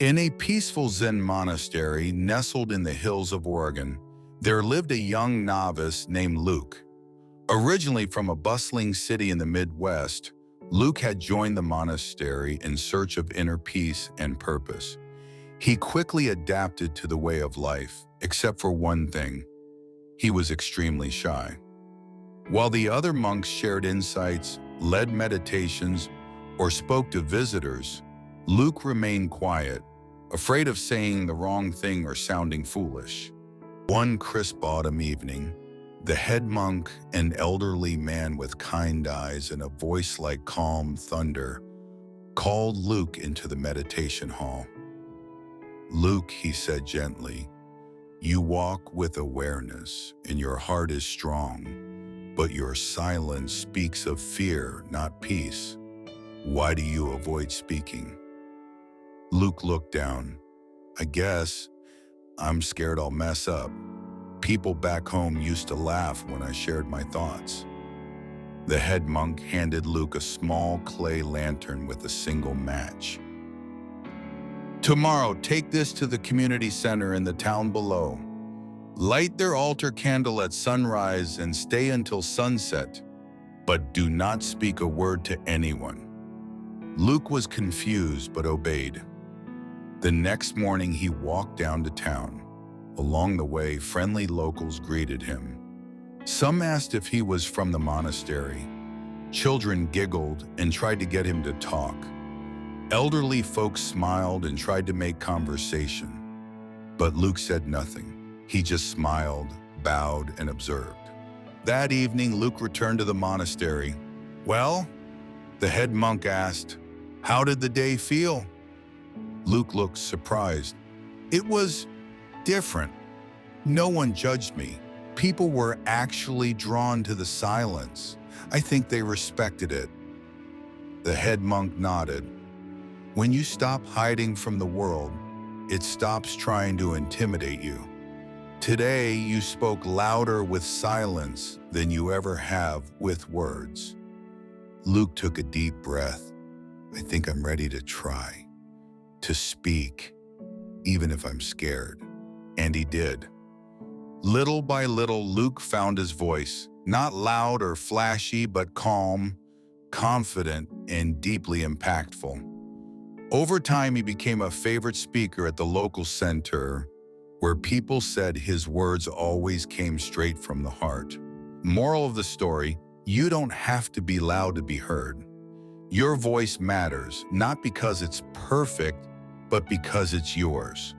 In a peaceful Zen monastery nestled in the hills of Oregon, there lived a young novice named Luke. Originally from a bustling city in the Midwest, Luke had joined the monastery in search of inner peace and purpose. He quickly adapted to the way of life, except for one thing: he was extremely shy. While the other monks shared insights, led meditations, or spoke to visitors, Luke remained quiet, afraid of saying the wrong thing or sounding foolish. One crisp autumn evening, the head monk, an elderly man with kind eyes and a voice like calm thunder, called Luke into the meditation hall. "Luke," he said gently, "you walk with awareness and your heart is strong, but your silence speaks of fear, not peace. Why do you avoid speaking?" Luke looked down. "I guess I'm scared I'll mess up. People back home used to laugh when I shared my thoughts." The head monk handed Luke a small clay lantern with a single match. "Tomorrow, take this to the community center in the town below. Light their altar candle at sunrise and stay until sunset, but do not speak a word to anyone." Luke was confused but obeyed. The next morning, he walked down to town. Along the way, friendly locals greeted him. Some asked if he was from the monastery. Children giggled and tried to get him to talk. Elderly folks smiled and tried to make conversation. But Luke said nothing. He just smiled, bowed, and observed. That evening, Luke returned to the monastery. "Well?" the head monk asked. "How did the day feel?" Luke looked surprised. "It was different. No one judged me. People were actually drawn to the silence. I think they respected it." The head monk nodded. "When you stop hiding from the world, it stops trying to intimidate you. Today, you spoke louder with silence than you ever have with words." Luke took a deep breath. "I think I'm ready to try, to speak, even if I'm scared." And he did. Little by little, Luke found his voice, not loud or flashy, but calm, confident, and deeply impactful. Over time, he became a favorite speaker at the local center, where people said his words always came straight from the heart. Moral of the story: you don't have to be loud to be heard. Your voice matters, not because it's perfect, but because it's yours.